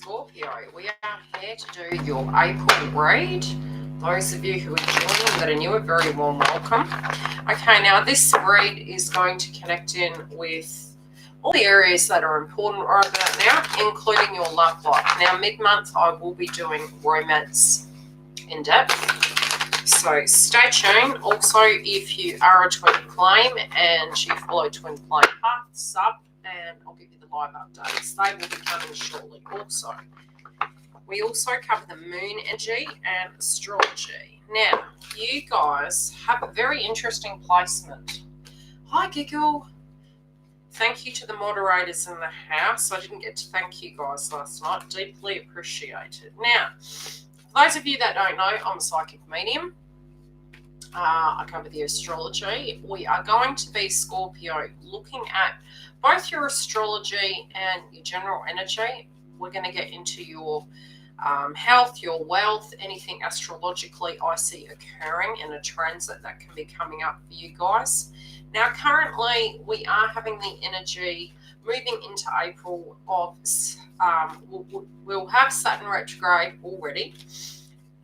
Scorpio, we are here to do your April read. Those of you who are joining that are new, a very warm welcome. Okay, now this read is going to connect in with all the areas that are important right about now, including your love life. Now, mid-month, I will be doing romance in depth, so stay tuned. Also, if you are a twin flame and you follow twin flame path, sub, and I'll give you the live updates. They will be coming shortly. Also, we also cover the moon energy and astrology. Now, you guys have a very interesting placement. Hi, Giggle. Thank you to the moderators in the house. I didn't get to thank you guys last night. Deeply appreciated. Now, for those of you that don't know, I'm a psychic medium. I cover the astrology. We are going to be, Scorpio, looking at both your astrology and your general energy. We're going to get into your health, your wealth, anything astrologically I see occurring in a transit that can be coming up for you guys. Now, currently, we are having the energy moving into April of, we'll have Saturn retrograde already,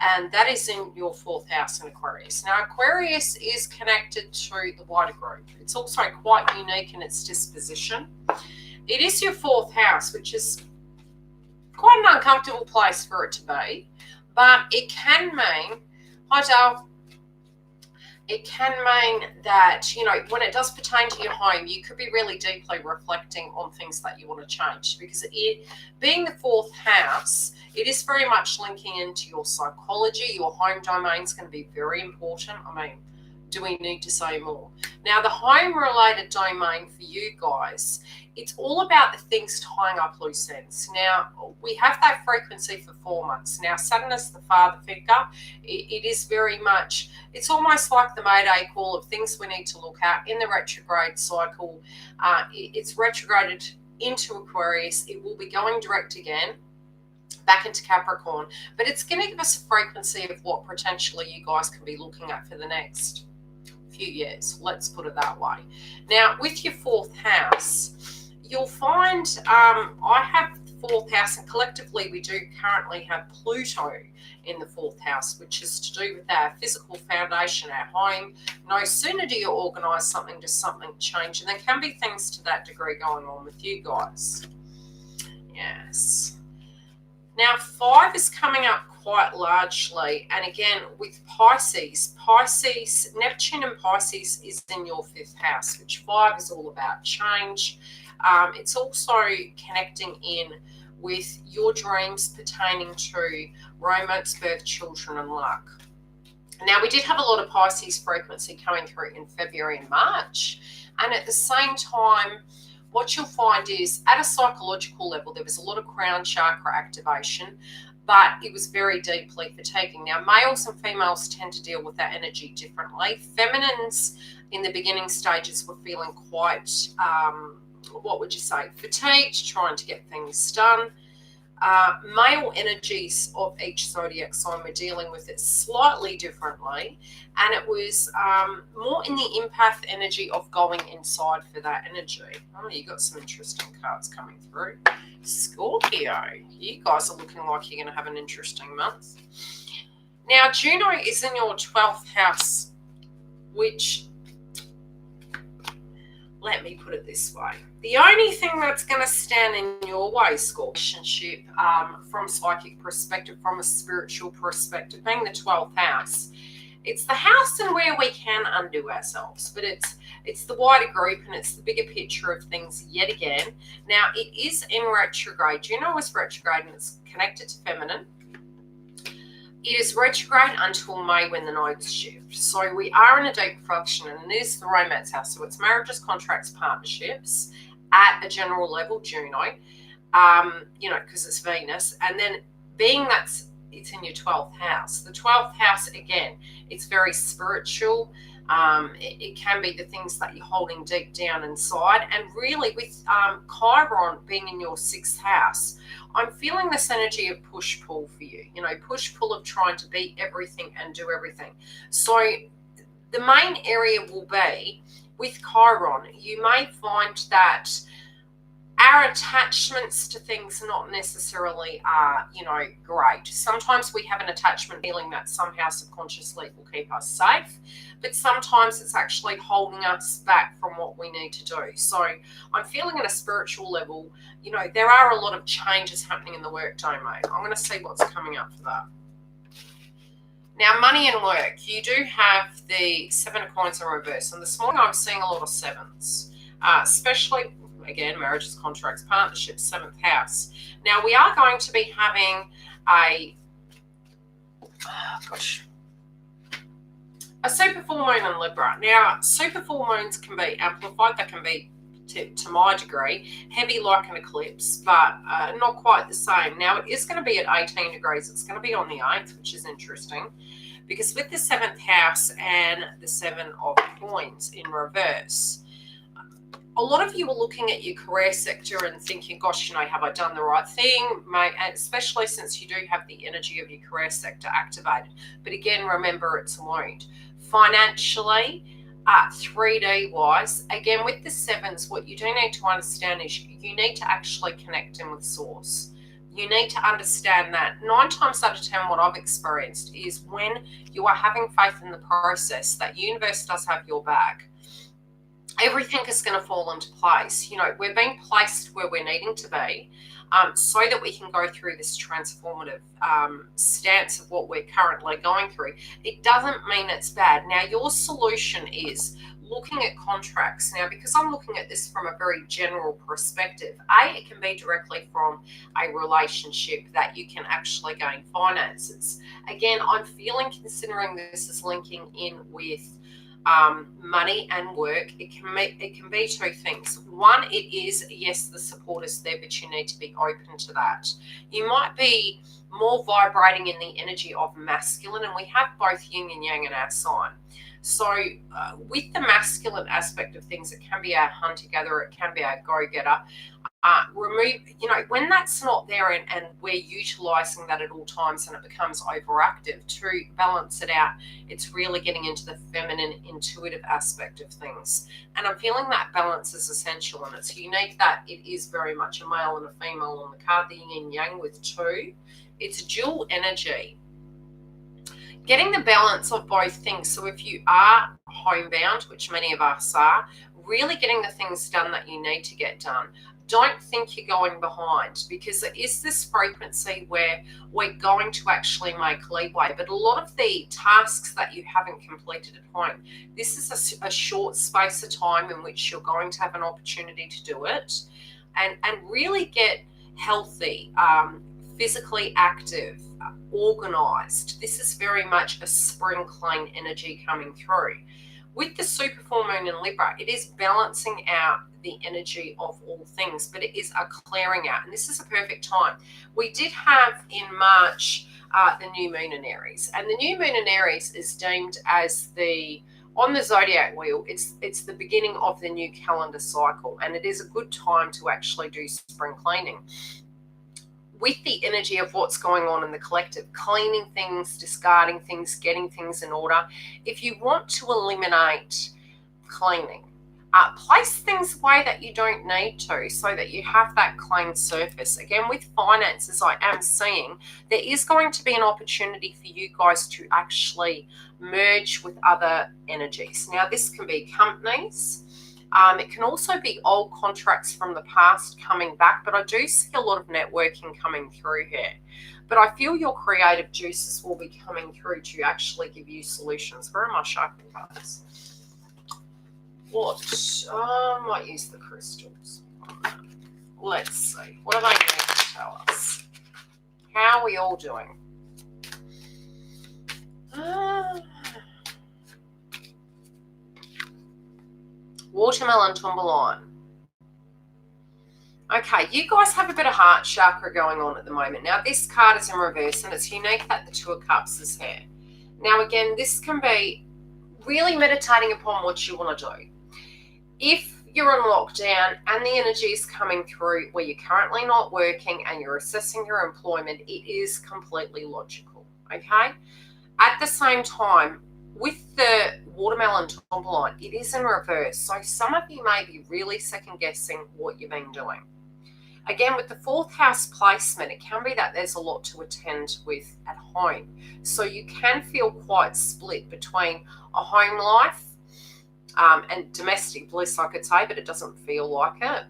and that is in your 4th house in Aquarius. Now, Aquarius is connected to the wider group. It's also quite unique in its disposition. It is your 4th house, which is quite an uncomfortable place for it to be, but it can mean, hi Dale, it can mean that, you know, when it does pertain to your home, you could be really deeply reflecting on things that you want to change, because it being the 4th house, it is very much linking into your psychology. Your home domain is going to be very important. I mean, do we need to say more? Now, the home-related domain for you guys, it's all about the things tying up loose ends. Now, we have that frequency for 4 months. Now, Saturn is the father figure. It is very much, it's almost like the Mayday call of things we need to look at in the retrograde cycle. It's retrograded into Aquarius. It will be going direct again, back into Capricorn, but it's going to give us a frequency of what potentially you guys can be looking at for the next few years. Let's put it that way. Now, with your 4th house, you'll find I have the 4th house, and collectively we do currently have Pluto in the 4th house, which is to do with our physical foundation, our home. No sooner do you organise something, does something change, and there can be things to that degree going on with you guys. Yes. Now, 5 is coming up quite largely, and again, with Pisces, Neptune and Pisces is in your 5th house, which 5 is all about change. It's also connecting in with your dreams pertaining to romance, birth, children, and luck. Now, we did have a lot of Pisces frequency coming through in February and March, and at the same time, what you'll find is at a psychological level, there was a lot of crown chakra activation, but it was very deeply fatiguing. Now, males and females tend to deal with that energy differently. Feminines in the beginning stages were feeling quite, what would you say, fatigued, trying to get things done. Male energies of each zodiac sign were dealing with it slightly differently, and it was more in the empath energy of going inside for that energy. Oh, you got some interesting cards coming through. Scorpio, you guys are looking like you're going to have an interesting month. Now, Juno is in your 12th house, which, let me put it this way. The only thing that's going to stand in your way, Scorpio, relationship, from a psychic perspective, from a spiritual perspective, being the 12th house, it's the house and where we can undo ourselves, but it's the wider group and it's the bigger picture of things yet again. Now, it is in retrograde. Juno is retrograde and it's connected to feminine. It is retrograde until May when the nodes shift. So we are in a deep function, and it is the romance house. So it's marriages, contracts, partnerships at a general level, Juno, you know, because it's Venus. And then being that's it's in your 12th house. The 12th house, again, it's very spiritual. It can be the things that you're holding deep down inside. And really with Chiron being in your 6th house, I'm feeling this energy of push-pull for you. You know, push-pull of trying to be everything and do everything. So the main area will be with Chiron, you may find that Our attachments to things not necessarily are, great. Sometimes we have an attachment feeling that somehow subconsciously will keep us safe, but sometimes it's actually holding us back from what we need to do. So I'm feeling at a spiritual level, there are a lot of changes happening in the work domain. I'm going to see what's coming up for that. Now, money and work. You do have the Seven of Coins in reverse, and this morning I'm seeing a lot of sevens, especially, again, marriages, contracts, partnerships, seventh house. Now, we are going to be having a super full moon in Libra. Now, super full moons can be amplified. They can be, to my degree, heavy like an eclipse, but not quite the same. Now, it is going to be at 18 degrees. It's going to be on the 8th, which is interesting, because with the 7th house and the 7 of coins in reverse, a lot of you are looking at your career sector and thinking, gosh, have I done the right thing? And especially since you do have the energy of your career sector activated. But again, remember, it's a wound. Financially, 3D wise, again, with the sevens, what you do need to understand is you need to actually connect in with source. You need to understand that 9 times out of 10, what I've experienced is when you are having faith in the process, that universe does have your back, everything is going to fall into place. We're being placed where we're needing to be, so that we can go through this transformative stance of what we're currently going through. It doesn't mean it's bad. Now, your solution is looking at contracts. Now, because I'm looking at this from a very general perspective, it can be directly from a relationship that you can actually gain finances. Again, I'm considering this as linking in with money and work. It can be two things. One, it is, yes, the support is there, but you need to be open to that. You might be more vibrating in the energy of masculine, and we have both yin and yang in our sign. So with the masculine aspect of things, it can be our hunter-gatherer, it can be our go-getter. When that's not there and we're utilizing that at all times and it becomes overactive, to balance it out, it's really getting into the feminine, intuitive aspect of things. And I'm feeling that balance is essential, and it's unique that it is very much a male and a female on the card, the yin and yang with 2. It's dual energy. Getting the balance of both things. So if you are homebound, which many of us are, really getting the things done that you need to get done. Don't think you're going behind, because there is this frequency where we're going to actually make leeway. But a lot of the tasks that you haven't completed at home, this is a short space of time in which you're going to have an opportunity to do it and really get healthy, physically active, organized. This is very much a spring clean energy coming through. With the super full moon in Libra, it is balancing out the energy of all things, but it is a clearing out, and this is a perfect time. We did have in March the new moon in Aries, and the new moon in Aries is deemed as on the zodiac wheel, it's the beginning of the new calendar cycle, and it is a good time to actually do spring cleaning. With the energy of what's going on in the collective, cleaning things, discarding things, getting things in order. If you want to eliminate cleaning, place things away that you don't need to, so that you have that clean surface. Again, with finances, I am seeing there is going to be an opportunity for you guys to actually merge with other energies. Now, this can be companies. It can also be old contracts from the past coming back, but I do see a lot of networking coming through here. But I feel your creative juices will be coming through to actually give you solutions. Where are my sharpening cards? I might use the crystals. Let's see. What do they need to tell us? How are we all doing? Watermelon Tumbaline. Okay, you guys have a bit of heart chakra going on at the moment. Now, this card is in reverse, and it's unique that the Two of Cups is here. Now, again, this can be really meditating upon what you want to do. If you're in lockdown and the energy is coming through where you're currently not working and you're assessing your employment, it is completely logical, okay? At the same time, with the watermelon tumble it is in reverse. So some of you may be really second guessing what you've been doing. Again, with the fourth house placement, it can be that there's a lot to attend with at home. So you can feel quite split between a home life and domestic bliss, I could say, but it doesn't feel like it.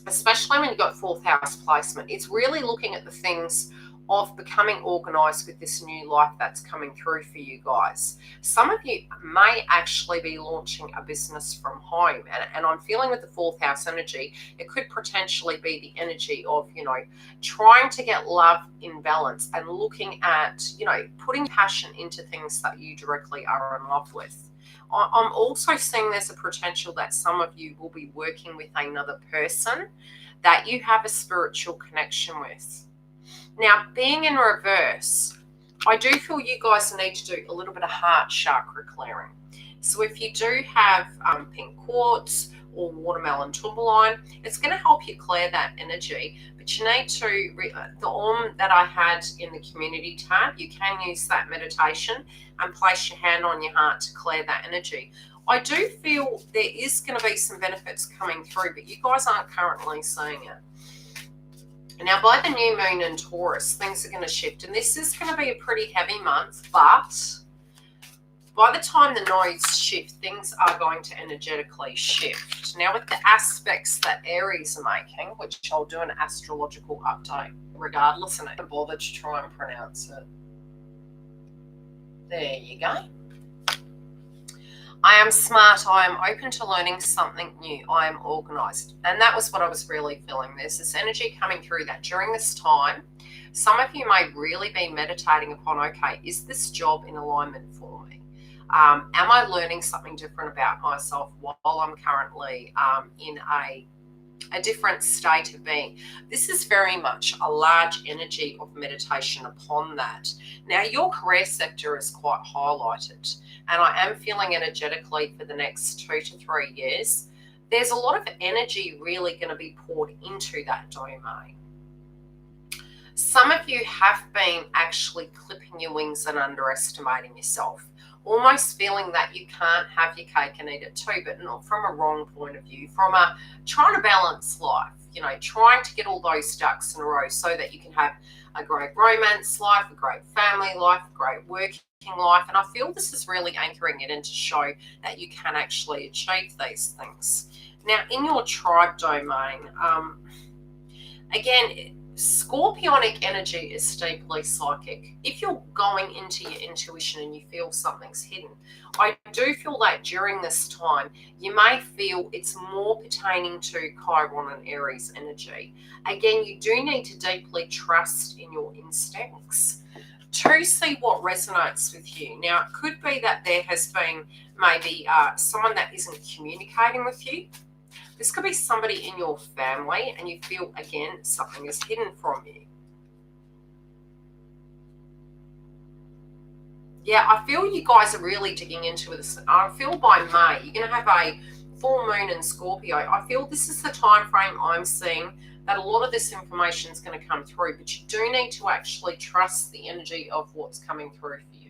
Especially when you've got fourth house placement. It's really looking at the things of becoming organised with this new life that's coming through for you guys. Some of you may actually be launching a business from home, and I'm feeling with the fourth house energy, it could potentially be the energy of, you know, trying to get love in balance and looking at, you know, putting passion into things that you directly are in love with. I'm also seeing there's a potential that some of you will be working with another person that you have a spiritual connection with. Now, being in reverse, I do feel you guys need to do a little bit of heart chakra clearing. So if you do have pink quartz or watermelon tourmaline, it's going to help you clear that energy. But you need to, the that I had in the community tab, you can use that meditation and place your hand on your heart to clear that energy. I do feel there is going to be some benefits coming through, but you guys aren't currently seeing it. Now, by the new moon in Taurus, things are going to shift, and this is going to be a pretty heavy month, but by the time the nodes shift, things are going to energetically shift. Now, with the aspects that Aries are making, which I'll do an astrological update regardless, and I don't bother to try and pronounce it. There you go. I am smart, I am open to learning something new, I am organised. And that was what I was really feeling. There's this energy coming through that during this time, some of you may really be meditating upon, okay, is this job in alignment for me? Am I learning something different about myself while I'm currently in a different state of being? This is very much a large energy of meditation upon that. Now, your career sector is quite highlighted, and I am feeling energetically for the next 2 to 3 years, there's a lot of energy really going to be poured into that domain. Some of you have been actually clipping your wings and underestimating yourself, almost feeling that you can't have your cake and eat it too, but not from a wrong point of view, from a trying to balance life, you know, trying to get all those ducks in a row so that you can have a great romance life, a great family life, a great working life. And I feel this is really anchoring it in to show that you can actually achieve these things. Now, in your tribe domain, again, Scorpionic energy is deeply psychic. If you're going into your intuition and you feel something's hidden, I do feel that during this time, you may feel it's more pertaining to Chiron and Aries energy. Again, you do need to deeply trust in your instincts to see what resonates with you. Now, it could be that there has been maybe someone that isn't communicating with you. This could be somebody in your family and you feel, again, something is hidden from you. Yeah, I feel you guys are really digging into this. I feel by May, you're going to have a full moon in Scorpio. I feel this is the time frame I'm seeing that a lot of this information is going to come through, but you do need to actually trust the energy of what's coming through for you.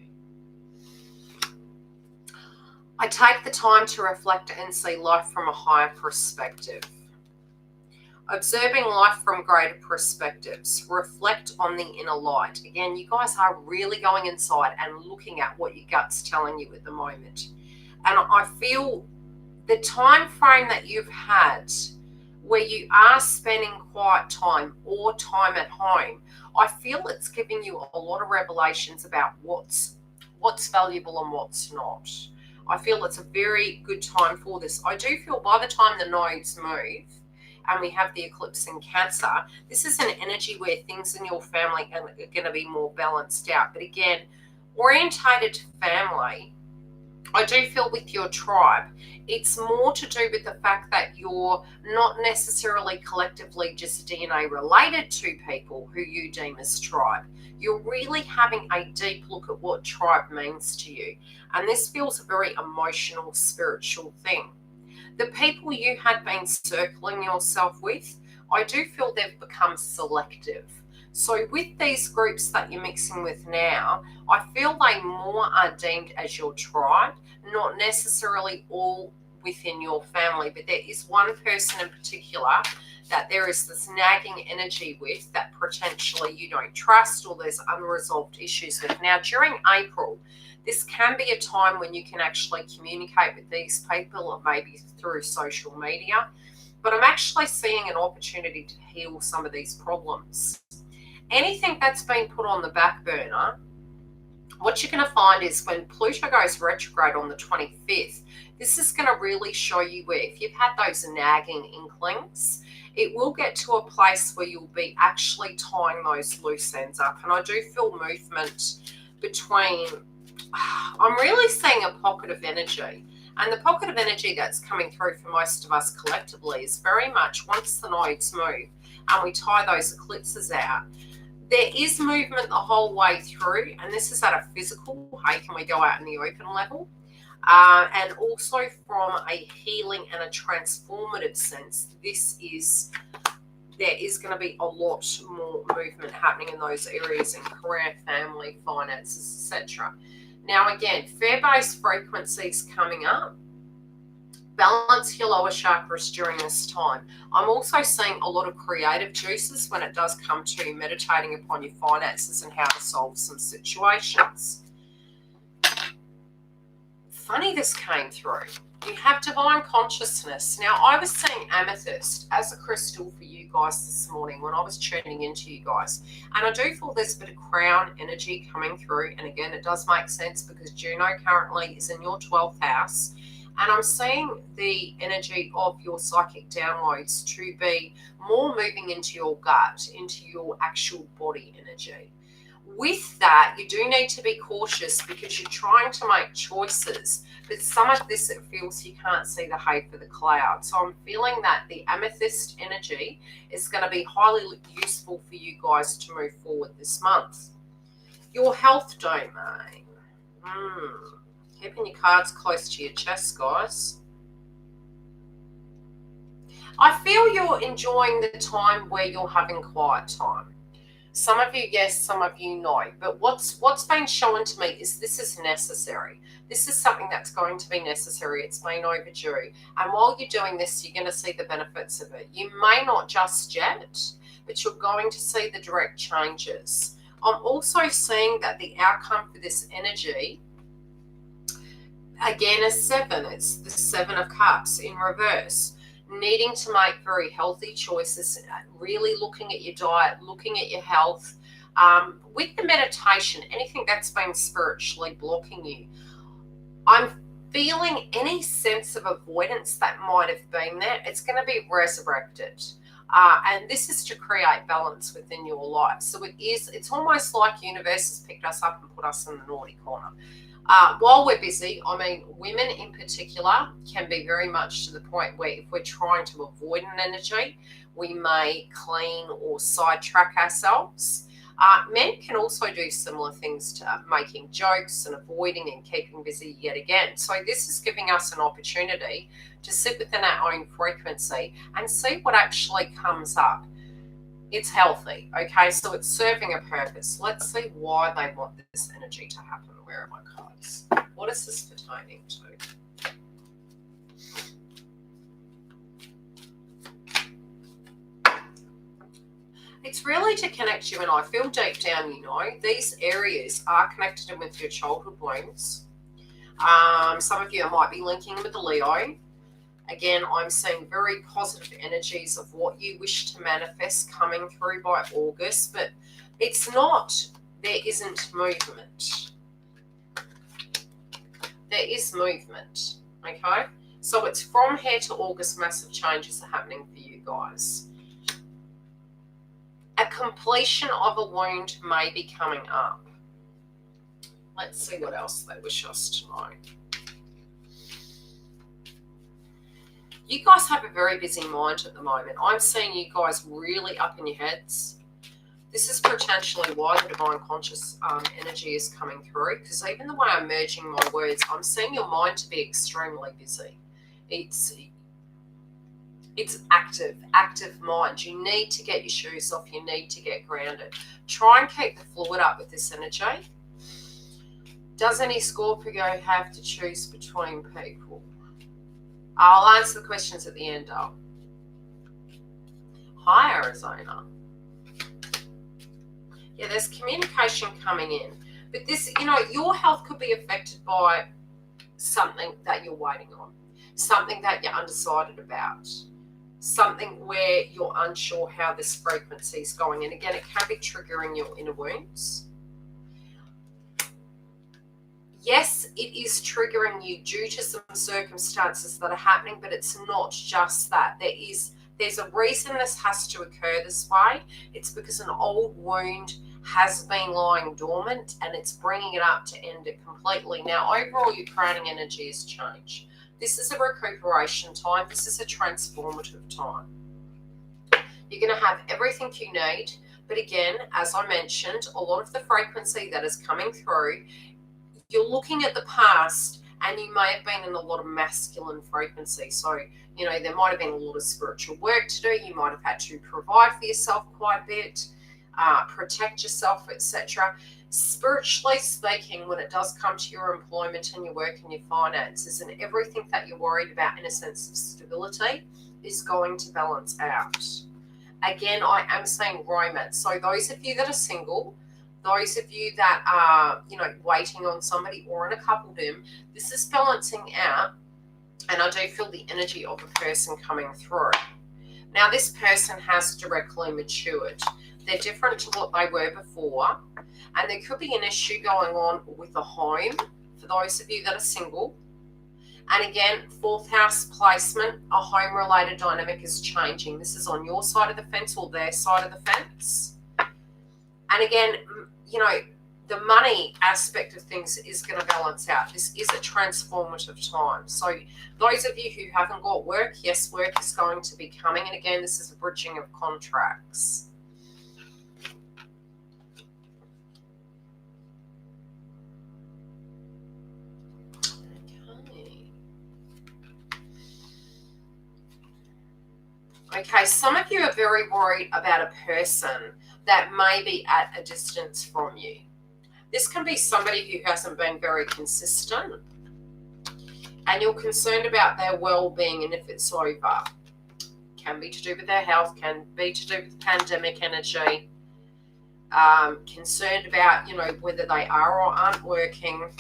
I take the time to reflect and see life from a higher perspective. Observing life from greater perspectives. Reflect on the inner light. Again, you guys are really going inside and looking at what your gut's telling you at the moment. And I feel the time frame that you've had where you are spending quiet time or time at home, I feel it's giving you a lot of revelations about what's valuable and what's not. I feel it's a very good time for this. I do feel by the time the nodes move and we have the eclipse in Cancer, this is an energy where things in your family are going to be more balanced out. But again, orientated to family, I do feel with your tribe, it's more to do with the fact that you're not necessarily collectively just DNA related to people who you deem as tribe. You're really having a deep look at what tribe means to you. And this feels a very emotional, spiritual thing. The people you had been circling yourself with, I do feel they've become selective. So with these groups that you're mixing with now, I feel they more are deemed as your tribe, not necessarily all within your family, but there is one person in particular that there is this nagging energy with that potentially you don't trust or there's unresolved issues with. Now, during April, this can be a time when you can actually communicate with these people, or maybe through social media. But I'm actually seeing an opportunity to heal some of these problems. Anything that's been put on the back burner, what you're going to find is when Pluto goes retrograde on the 25th, this is going to really show you where, if you've had those nagging inklings, it will get to a place where you'll be actually tying those loose ends up. And I do feel movement between, I'm really seeing a pocket of energy. And the pocket of energy that's coming through for most of us collectively is very much once the nodes move and we tie those eclipses out, there is movement the whole way through, and this is at a physical, hey, can we go out in the open level? And also from a healing and a transformative sense, there is going to be a lot more movement happening in those areas in career, family, finances, etc. Now again, fear-based frequencies coming up. Balance your lower chakras during this time. I'm also seeing a lot of creative juices when it does come to meditating upon your finances and how to solve some situations. Funny this came through. You have divine consciousness. Now, I was seeing amethyst as a crystal for you guys this morning when I was tuning into you guys. And I do feel there's a bit of crown energy coming through. And again, it does make sense because Juno currently is in your 12th house. And I'm seeing the energy of your psychic downloads to be more moving into your gut, into your actual body energy. With that, you do need to be cautious because you're trying to make choices. But some of this, it feels you can't see the hay for the cloud. So I'm feeling that the amethyst energy is going to be highly useful for you guys to move forward this month. Your health domain. Keeping your cards close to your chest, guys. I feel you're enjoying the time where you're having quiet time. Some of you, yes, some of you, no. But what's been shown to me is this is necessary. This is something that's going to be necessary. It's been overdue. And while you're doing this, you're going to see the benefits of it. You may not just yet, but you're going to see the direct changes. I'm also seeing that the outcome for this energy, again, is 7. It's the 7 of Cups in reverse. Needing to make very healthy choices, really looking at your diet, looking at your health. With the meditation, anything that's been spiritually blocking you, I'm feeling any sense of avoidance that might have been there, it's going to be resurrected. And this is to create balance within your life. So it's almost like the universe has picked us up and put us in the naughty corner. While we're busy, I mean, women in particular can be very much to the point where if we're trying to avoid an energy, we may clean or sidetrack ourselves. Men can also do similar things to making jokes and avoiding and keeping busy yet again. So this is giving us an opportunity to sit within our own frequency and see what actually comes up. It's healthy, okay? So it's serving a purpose. Let's see why they want this energy to happen. Where are my cards? What is this pertaining to? It's really to connect you, and I feel deep down, you know, these areas are connected with your childhood wounds. Some of you might be linking with the Leo. Again, I'm seeing very positive energies of what you wish to manifest coming through by August, but it's not, there isn't movement. There is movement, okay? So it's from here to August, massive changes are happening for you guys. A completion of a wound may be coming up. Let's see what else they wish us to know. You guys have a very busy mind at the moment. I'm seeing you guys really up in your heads. This is potentially why the divine conscious energy is coming through, because even the way I'm merging my words, I'm seeing your mind to be extremely busy. It's active mind. You need to get your shoes off. You need to get grounded. Try and keep the fluid up with this energy. Does any Scorpio have to choose between people? I'll answer the questions at the end, though. Hi, Arizona. Yeah, there's communication coming in. But this, your health could be affected by something that you're waiting on, something that you're undecided about, something where you're unsure how this frequency is going. And again, it can be triggering your inner wounds. Yes, it is triggering you due to some circumstances that are happening, but it's not just that. There's a reason this has to occur this way. It's because an old wound has been lying dormant and it's bringing it up to end it completely. Now, overall, your crowning energy has changed. This is a recuperation time. This is a transformative time. You're going to have everything you need. But again, as I mentioned, a lot of the frequency that is coming through, you're looking at the past and you may have been in a lot of masculine frequency. So, there might have been a lot of spiritual work to do. You might have had to provide for yourself quite a bit, protect yourself, etc. Spiritually speaking, when it does come to your employment and your work and your finances and everything that you're worried about in a sense of stability is going to balance out. Again, I am saying romance. So those of you that are single, those of you that are, waiting on somebody or in a coupledom, this is balancing out. And I do feel the energy of a person coming through. Now, this person has directly matured. They're different to what they were before. And there could be an issue going on with a home for those of you that are single. And again, 4th house placement, a home-related dynamic is changing. This is on your side of the fence or their side of the fence. And again, the money aspect of things is going to balance out. This is a transformative time. So those of you who haven't got work, yes, work is going to be coming. And again, this is a bridging of contracts. Okay, some of you are very worried about a person that may be at a distance from you. This can be somebody who hasn't been very consistent and you're concerned about their well-being and if it's over. Can be to do with their health, can be to do with pandemic energy. Concerned about, whether they are or aren't working.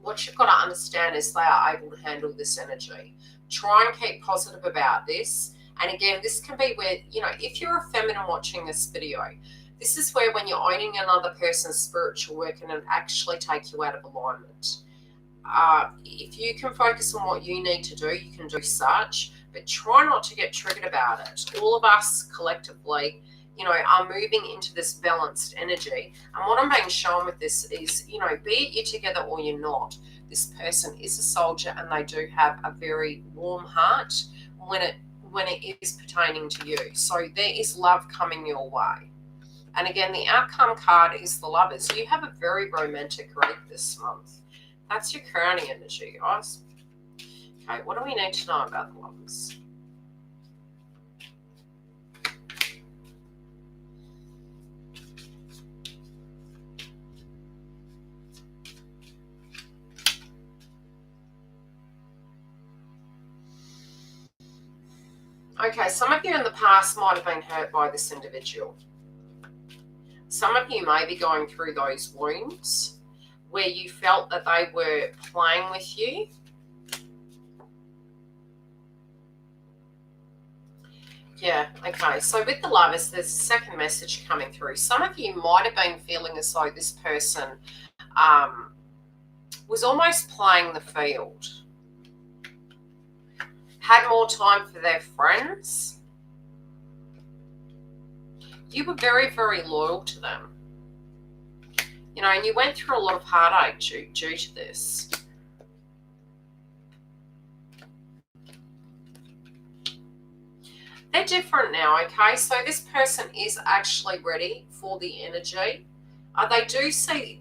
What you've got to understand is they are able to handle this energy. Try and keep positive about this. And again, this can be where, if you're a feminine watching this video, this is where when you're owning another person's spiritual work and it actually take you out of alignment. If you can focus on what you need to do, you can do such, but try not to get triggered about it. All of us collectively, are moving into this balanced energy. And what I'm being shown with this is, be it you're together or you're not, this person is a soldier and they do have a very warm heart when it is pertaining to you. So there is love coming your way. And again, the outcome card is the Lovers. You have a very romantic read this month. That's your crowning energy, guys. Okay, what do we need to know about the Lovers? Okay, some of you in the past might have been hurt by this individual. Some of you may be going through those wounds where you felt that they were playing with you. Yeah, okay. So with the Lovers, there's a second message coming through. Some of you might have been feeling as though this person was almost playing the field. Had more time for their friends. You were very, very loyal to them. And you went through a lot of heartache due to this. They're different now, okay? So this person is actually ready for the energy. They do see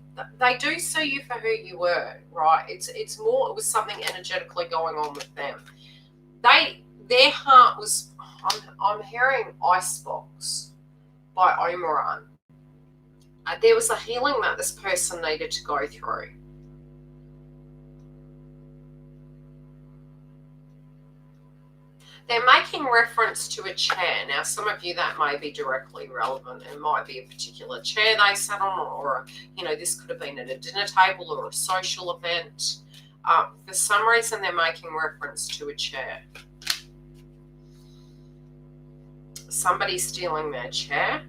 you for who you were, right? It's more, it was something energetically going on with them. Their heart was, I'm hearing Icebox by Omaran. There was a healing that this person needed to go through. They're making reference to a chair. Now, some of you, that may be directly relevant. It might be a particular chair they sat on, or this could have been at a dinner table or a social event. For some reason, they're making reference to a chair. Somebody's stealing their chair.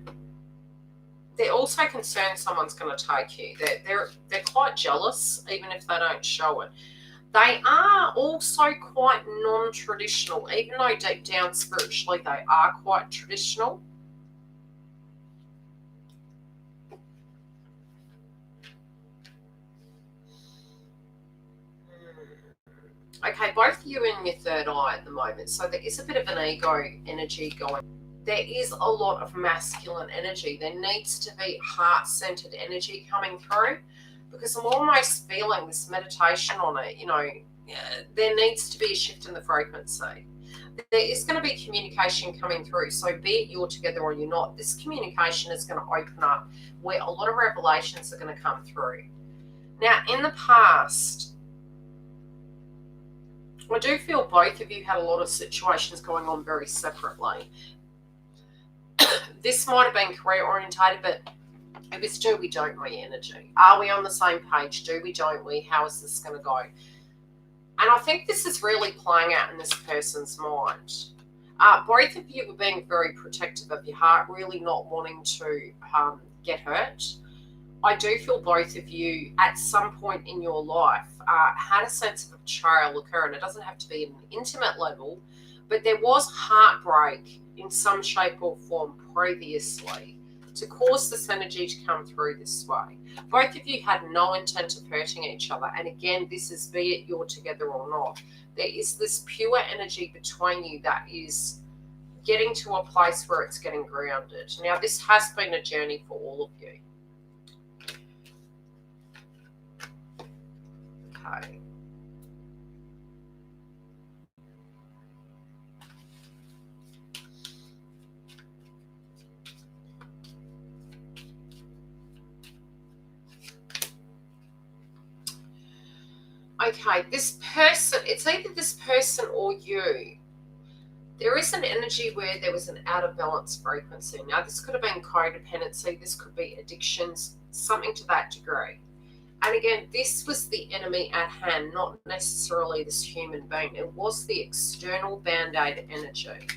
They're also concerned someone's going to take you. They're quite jealous, even if they don't show it. They are also quite non-traditional, even though deep down spiritually they are quite traditional. Okay, both you in your third eye at the moment. So there is a bit of an ego energy going. There is a lot of masculine energy. There needs to be heart-centered energy coming through, because I'm almost feeling this meditation on it, there needs to be a shift in the frequency. There is going to be communication coming through. So be it you're together or you're not, this communication is going to open up where a lot of revelations are going to come through. Now, in the past, I do feel both of you had a lot of situations going on very separately. This might have been career orientated, but it was do we, don't we energy. Are we on the same page? Do we, don't we? How is this going to go? And I think this is really playing out in this person's mind. Both of you were being very protective of your heart, really not wanting to get hurt. I do feel both of you at some point in your life had a sense of betrayal occur, and it doesn't have to be at an intimate level, but there was heartbreak in some shape or form previously to cause this energy to come through this way. Both of you had no intent of hurting each other, and again, this is be it you're together or not. There is this pure energy between you that is getting to a place where it's getting grounded. Now, this has been a journey for all of you. Okay. Okay, this person, it's either this person or you. There is an energy where there was an out of balance frequency. Now, this could have been codependency, this could be addictions, something to that degree. And again, this was the enemy at hand, not necessarily this human being. It was the external band-aid energy.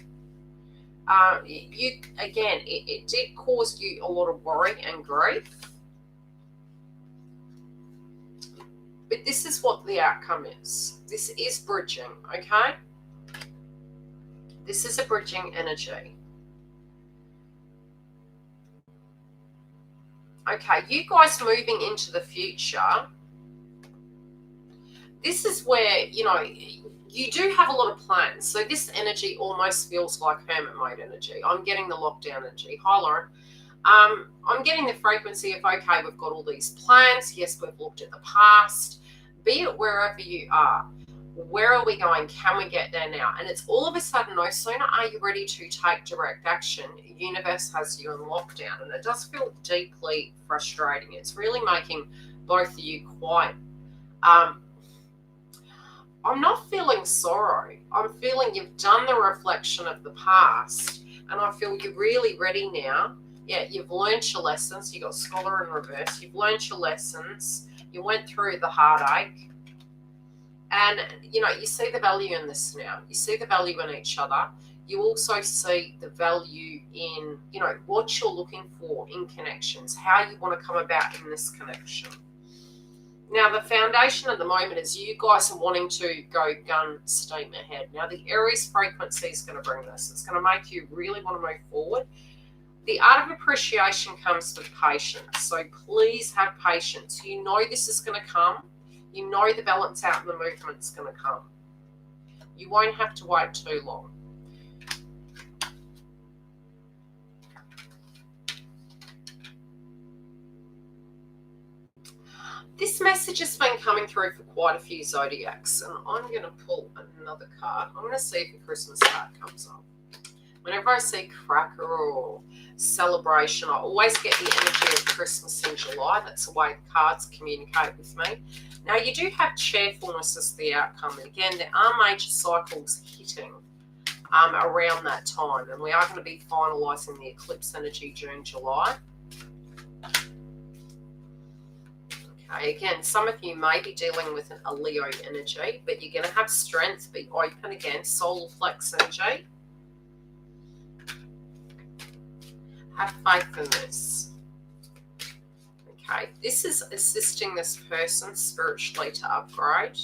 It did cause you a lot of worry and grief. But this is what the outcome is. This is bridging, okay? This is a bridging energy. Okay, you guys moving into the future, this is where, you do have a lot of plans. So this energy almost feels like hermit mode energy. I'm getting the lockdown energy. Hi, Lauren. I'm getting the frequency of, okay, we've got all these plans. Yes, we've looked at the past. Be it wherever you are. Where are we going? Can we get there now? And it's all of a sudden, no sooner are you ready to take direct action, the universe has you in lockdown. And it does feel deeply frustrating. It's really making both of you quite... I'm not feeling sorrow. I'm feeling you've done the reflection of the past. And I feel you're really ready now. Yeah, you've learned your lessons. You got scholar in reverse. You've learned your lessons. You went through the heartache. And, you see the value in this now. You see the value in each other. You also see the value in, what you're looking for in connections, how you want to come about in this connection. Now, the foundation at the moment is you guys are wanting to go gun steam ahead. Now, the Aries frequency is going to bring this. It's going to make you really want to move forward. The art of appreciation comes with patience. So please have patience. You know this is going to come. You know the balance out and the movement's going to come. You won't have to wait too long. This message has been coming through for quite a few Zodiacs, and I'm going to pull another card. I'm going to see if the Christmas card comes up. Whenever I see cracker or celebration, I always get the energy of Christmas in July. That's the way the cards communicate with me. Now, you do have cheerfulness as the outcome. And again, there are major cycles hitting. around that time. And we are going to be finalising the eclipse energy June, July. Okay, again, some of you may be dealing with a Leo energy, but you're going to have strength, be open again, solar flex energy. Have faith in this. Okay, this is assisting this person spiritually to upgrade.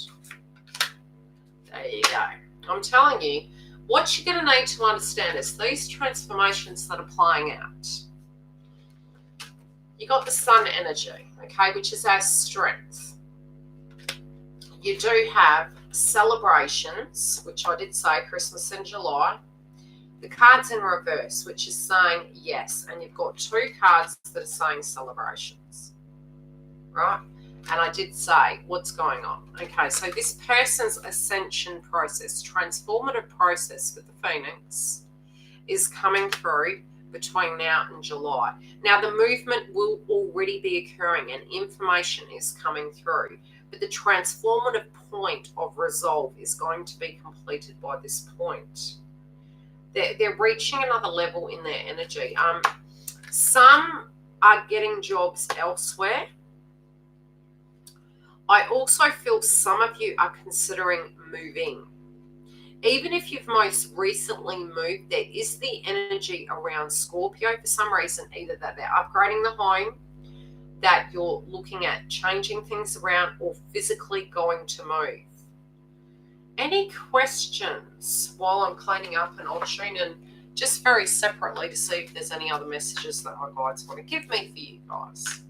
There you go. I'm telling you, what you're going to need to understand is these transformations that are playing out. You got the sun energy, okay, which is our strength. You do have celebrations, which I did say, Christmas in July. The card's in reverse, which is saying yes, and you've got two cards that are saying celebrations, right? And I did say what's going on. Okay, so this person's ascension process, transformative process with the Phoenix, is coming through between now and July. Now, the movement will already be occurring and information is coming through, but the transformative point of resolve is going to be completed by this point. They're reaching another level in their energy. Some are getting jobs elsewhere. I also feel some of you are considering moving. Even if you've most recently moved, there is the energy around Scorpio for some reason, either that they're upgrading the home, that you're looking at changing things around, or physically going to move. Any questions while I'm cleaning up? And I'll tune in just very separately to see if there's any other messages that my guides want to give me for you guys.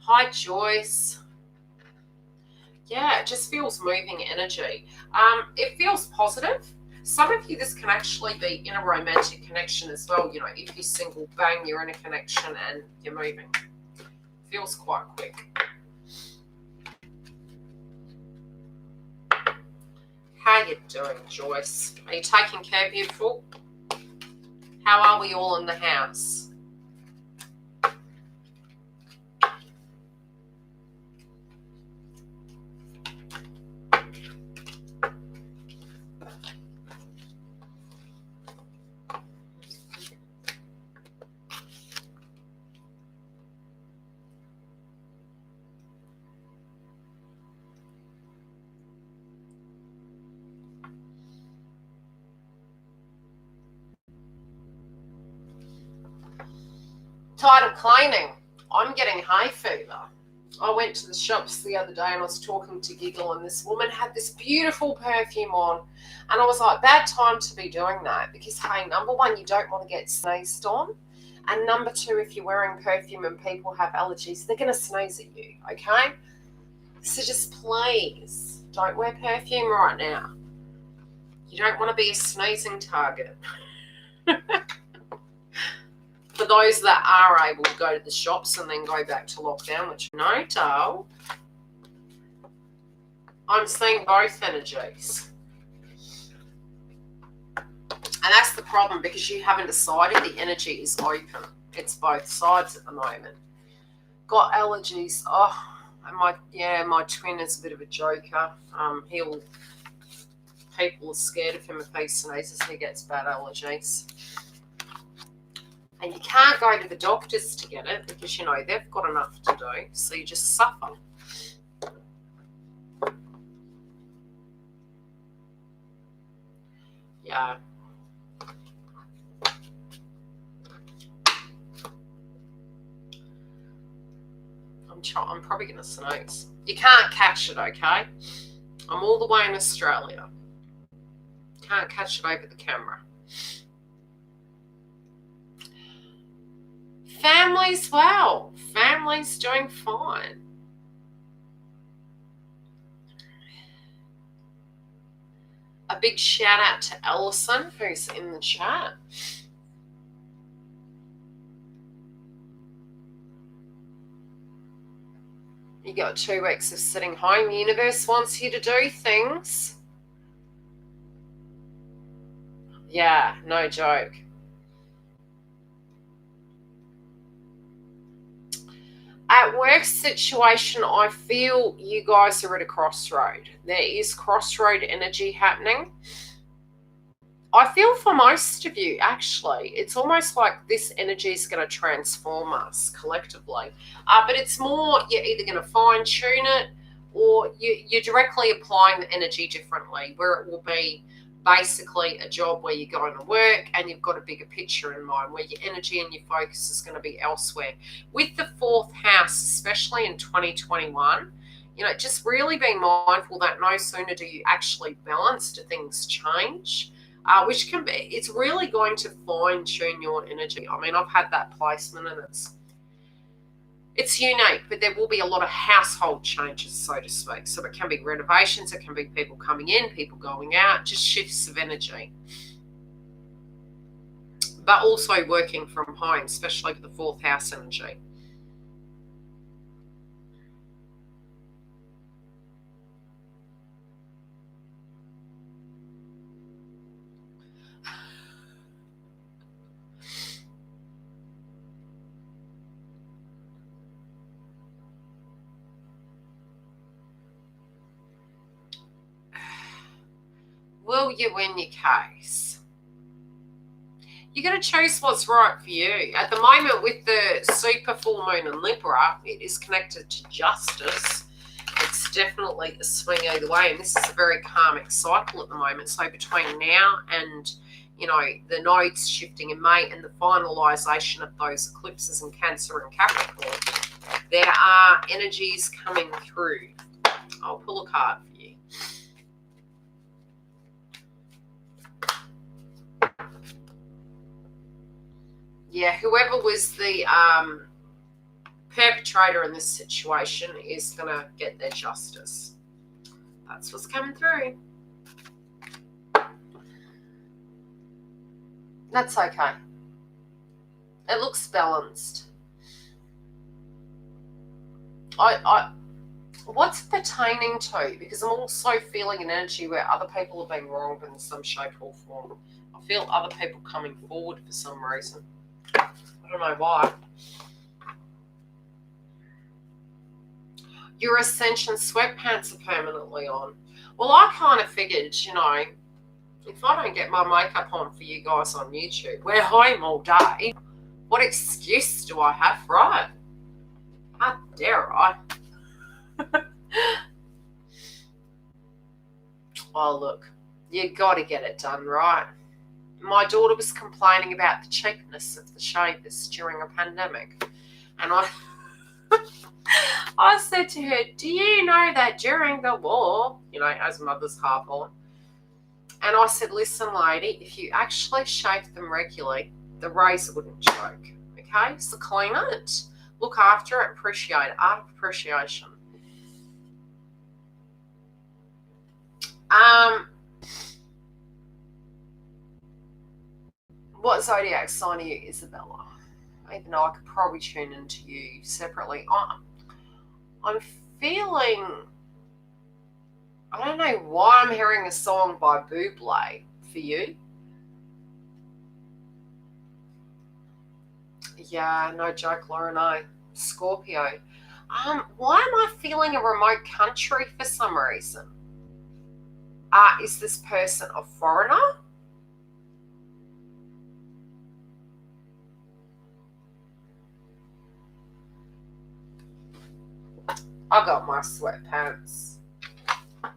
Hi, Joyce. Yeah, it just feels moving energy. It feels positive. Some of you, this can actually be in a romantic connection as well. You know, if you're single, bang, you're in a connection and you're moving. Feels quite quick. How you doing, Joyce? Are you taking care, beautiful? How are we all in the house? Tired of cleaning. I'm getting hay fever. I went to the shops the other day and I was talking to Giggle, and this woman had this beautiful perfume on, and I was like, bad time to be doing that, because hey, number one, you don't want to get sneezed on, and number two, if you're wearing perfume and people have allergies, they're going to sneeze at you, okay? So just please don't wear perfume right now. You don't want to be a sneezing target. For those that are able to go to the shops and then go back to lockdown, which no, Dale. I'm seeing both energies. And that's the problem, because you haven't decided. The energy is open. It's both sides at the moment. Got allergies. Oh, and my twin is a bit of a joker. People are scared of him if he sneezes. He gets bad allergies. And you can't go to the doctors to get it because, you know, they've got enough to do. So you just suffer. Yeah. I'm probably going to sneeze. You can't catch it, okay? I'm all the way in Australia. Can't catch it over the camera. Family's well. Family's doing fine. A big shout out to Alison, who's in the chat. You got 2 weeks of sitting home. Universe wants you to do things. Yeah, no joke. At work, next situation, I feel you guys are at a crossroad. There is crossroad energy happening. I feel for most of you, actually, it's almost like this energy is going to transform us collectively. But it's more, you're either going to fine tune it, or you're directly applying the energy differently, where it will be basically a job where you're going to work and you've got a bigger picture in mind, where your energy and your focus is going to be elsewhere. With the fourth house, especially in 2021, just really being mindful that no sooner do you actually balance, do things change, which can be, it's really going to fine tune your energy. I mean, I've had that placement and it's unique, but there will be a lot of household changes, so to speak. So it can be renovations, it can be people coming in, people going out, just shifts of energy. But also working from home, especially with the fourth house energy. Will you win your case? You're going to choose what's right for you. At the moment, with the super full moon in Libra, it is connected to justice. It's definitely a swing either way. And this is a very karmic cycle at the moment. So between now and, the nodes shifting in May and the finalisation of those eclipses in Cancer and Capricorn, there are energies coming through. I'll pull a card for you. Yeah, whoever was the perpetrator in this situation is going to get their justice. That's what's coming through. That's okay. It looks balanced. What's it pertaining to? Because I'm also feeling an energy where other people are being wronged in some shape or form. I feel other people coming forward for some reason. I don't know why. Your Ascension sweatpants are permanently on. Well, I kind of figured, if I don't get my makeup on for you guys on YouTube, we're home all day. What excuse do I have, right? How dare I? Oh, look, you got to get it done, right? My daughter was complaining about the cheapness of the shavers during a pandemic. And I said to her, do you know that during the war, as mothers harp on, and I said, listen, lady, if you actually shave them regularly, the razor wouldn't choke, okay? So clean it, look after it, appreciate it, art of appreciation. What zodiac sign are you, Isabella? Even though I could probably tune into you separately. I'm feeling, I don't know why I'm hearing a song by Bublé for you. Yeah, no joke, Lauren, no. Scorpio. Why am I feeling a remote country for some reason? Is this person a foreigner? I got my sweatpants. I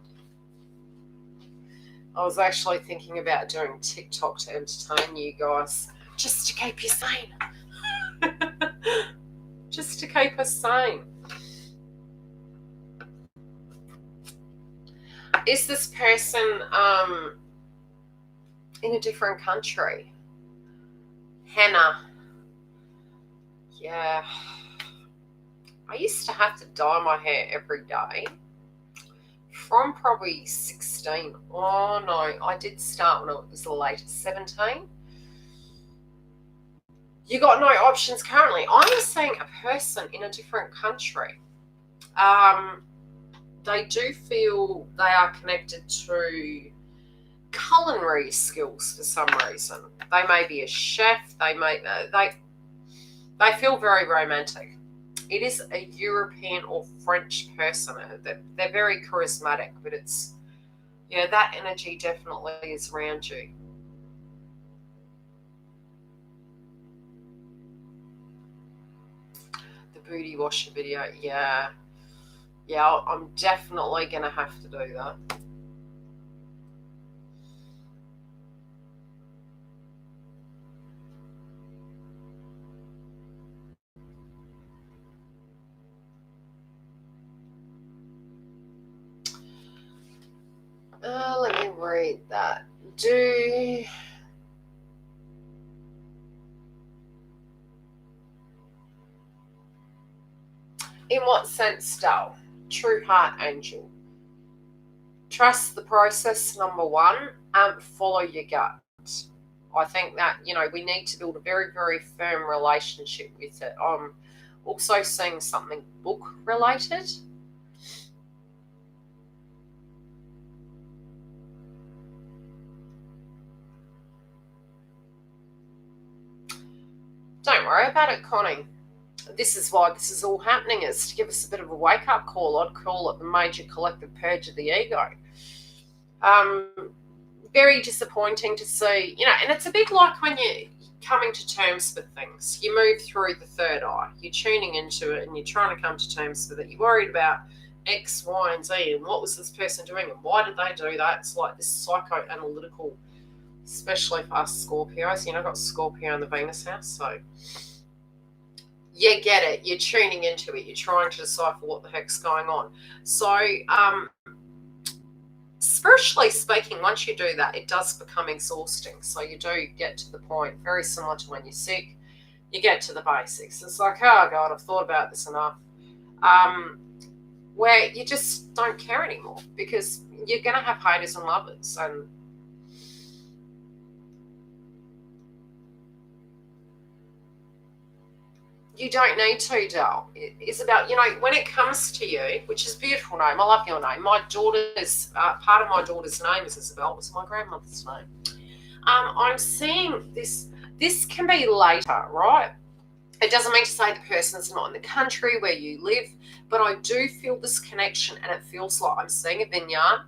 was actually thinking about doing TikTok to entertain you guys, just to keep you sane. Just to keep us sane. Is this person in a different country? Hannah. Yeah. I used to have to dye my hair every day from probably 16. Oh, no, I did start when I was the latest 17. You got no options currently. I'm seeing a person in a different country. They do feel they are connected to culinary skills for some reason. They may be a chef. They feel very romantic. It is a European or French person. They're very charismatic, but it's, yeah, that energy definitely is around you. The booty washer video, yeah. Yeah, I'm definitely going to have to do that. Let me read that. In what sense, Dal? True heart angel. Trust the process, number one, and follow your gut. I think that, we need to build a very, very firm relationship with it. I'm also seeing something book related. Don't worry about it, Connie. This is why this is all happening, is to give us a bit of a wake-up call. I'd call it the major collective purge of the ego. Very disappointing to see, and it's a bit like when you're coming to terms with things. You move through the third eye. You're tuning into it and you're trying to come to terms with it. You're worried about X, Y, and Z, and what was this person doing and why did they do that? It's like this psychoanalytical, especially for us Scorpios. I've got Scorpio in the Venus house, so you get it. You're tuning into it. You're trying to decipher what the heck's going on. So, spiritually speaking, once you do that, it does become exhausting. So you do get to the point, very similar to when you're sick, you get to the basics. It's like, oh God, I've thought about this enough. Where you just don't care anymore because you're going to have haters and lovers. And you don't need to, Dal. It's about, when it comes to you, which is a beautiful name. I love your name. My daughter's, part of my daughter's name is Isabel. It was my grandmother's name. I'm seeing this can be later, right? It doesn't mean to say the person's not in the country where you live, but I do feel this connection, and it feels like I'm seeing a vineyard.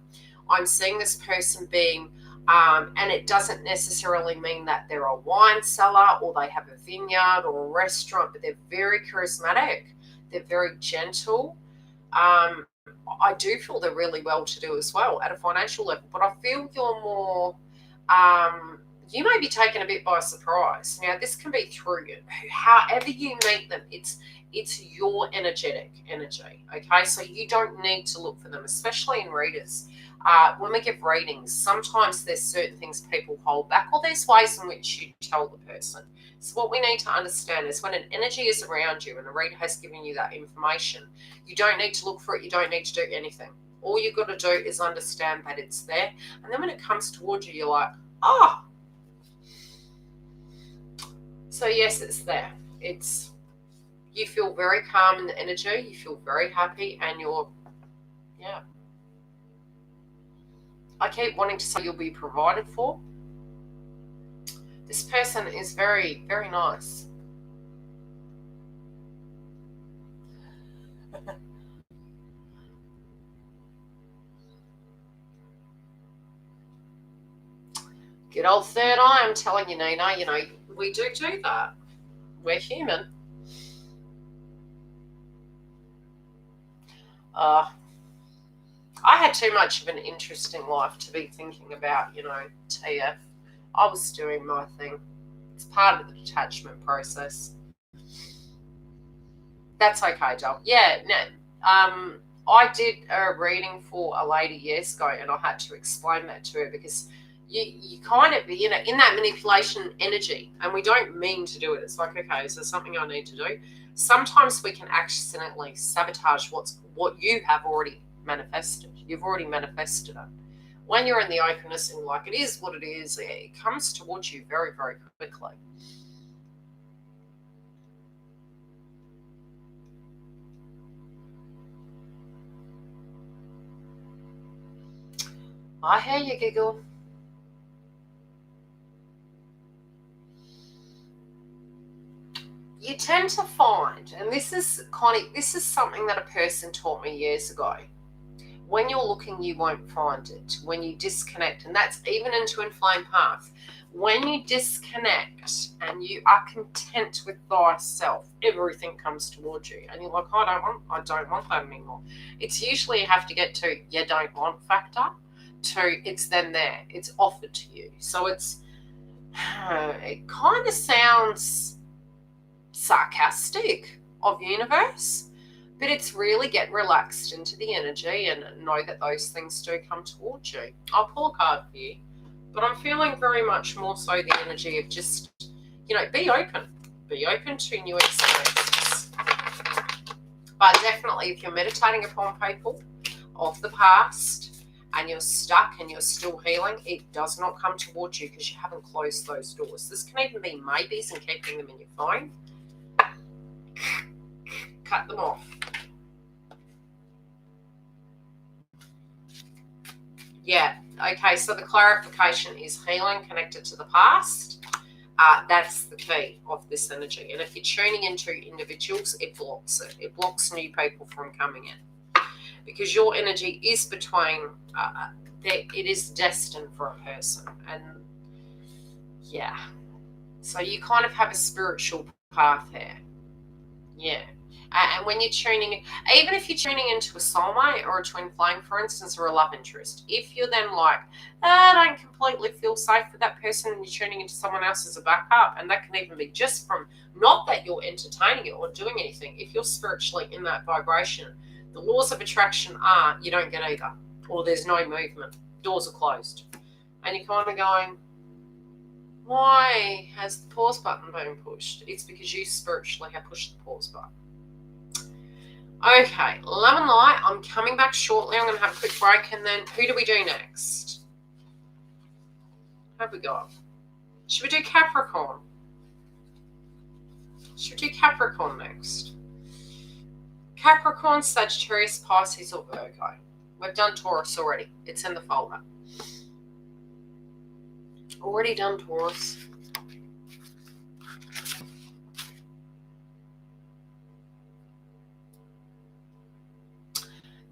I'm seeing this person being, and it doesn't necessarily mean that they're a wine cellar or they have a vineyard or a restaurant, but they're very charismatic. They're very gentle. I do feel they're really well-to-do as well at a financial level, but I feel you're more, you may be taken a bit by surprise. Now, this can be through you. However you meet them, it's your energetic energy, okay? So you don't need to look for them, especially in readers. When we give readings, sometimes there's certain things people hold back, or there's ways in which you tell the person. So what we need to understand is when an energy is around you and the reader has given you that information, you don't need to look for it. You don't need to do anything. All you've got to do is understand that it's there. And then when it comes towards you, you're like, oh. So yes, it's there. You feel very calm in the energy. You feel very happy, and yeah. I keep wanting to say you'll be provided for. This person is very, very nice. Good old third eye, I'm telling you, Nina, we do that. We're human. I had too much of an interesting life to be thinking about, TF. I was doing my thing. It's part of the detachment process. That's okay, Joel. Yeah, I did a reading for a lady years ago, and I had to explain that to her because you kind of, in that manipulation energy, and we don't mean to do it. It's like, okay, is there something I need to do? Sometimes we can accidentally sabotage what you have already manifested. You've already manifested it. When you're in the openness and like it is what it is, it comes towards you very, very quickly. I hear you giggle. you tend to find, and this is something that a person taught me years ago. When you're looking, you won't find it. When you disconnect, and that's even in Twin Flame Path, when you disconnect and you are content with thyself, everything comes towards you. And you're like, I don't want that anymore. It's usually you have to get to you don't want factor to it's then there. It's offered to you. So it kind of sounds sarcastic of universe, but it's really get relaxed into the energy and know that those things do come towards you. I'll pull a card for you, but I'm feeling very much more so the energy of just, be open to new experiences. But definitely if you're meditating upon people of the past and you're stuck and you're still healing, it does not come towards you because you haven't closed those doors. This can even be maybes and keeping them in your phone. Cut them off. Yeah, okay, so the clarification is healing connected to the past. That's the key of this energy. And if you're tuning into individuals, it blocks it. It blocks new people from coming in. Because your energy is between, it is destined for a person. And yeah, so you kind of have a spiritual path here. Yeah. And when you're tuning in, even if you're tuning into a soulmate or a twin flame, for instance, or a love interest, if you're then like, I don't completely feel safe with that person, and you're tuning into someone else as a backup, and that can even be just from not that you're entertaining it or doing anything. If you're spiritually in that vibration, the laws of attraction are you don't get either, or there's no movement, doors are closed, and you're kind of going, why has the pause button been pushed? It's because you spiritually have pushed the pause button. Okay, love and light. I'm coming back shortly. I'm going to have a quick break, and then who do we do next? Who have we got? Should we do Capricorn? Should we do Capricorn next? Capricorn, Sagittarius, Pisces, or Virgo. We've done Taurus already. It's in the folder. Already done Taurus.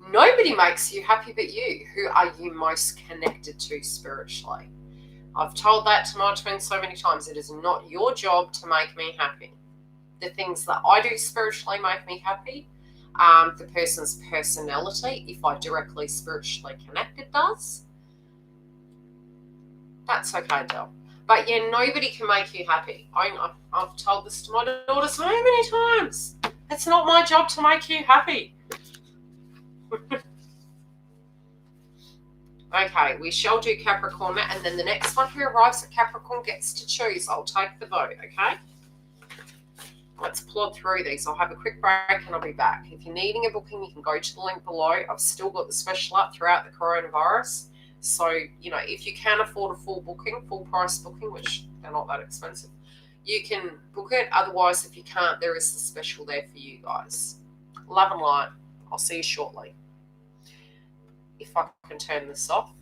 Nobody makes you happy but you. Who are you most connected to spiritually? I've told that to my twin so many times. It is not your job to make me happy. The things that I do spiritually make me happy. The person's personality, if I directly spiritually connect, it does. That's okay, Del. But yeah, nobody can make you happy. I've told this to my daughter so many times. It's not my job to make you happy. Okay, we shall do Capricorn, and then the next one who arrives at Capricorn gets to choose. I'll take the vote, okay? Let's plod through these. I'll have a quick break and I'll be back. If you're needing a booking, you can go to the link below. I've still got the special up throughout the coronavirus. So, if you can afford a full price booking, which they're not that expensive, you can book it. Otherwise, if you can't, there is the special there for you guys. Love and light. I'll see you shortly. If I can turn this off.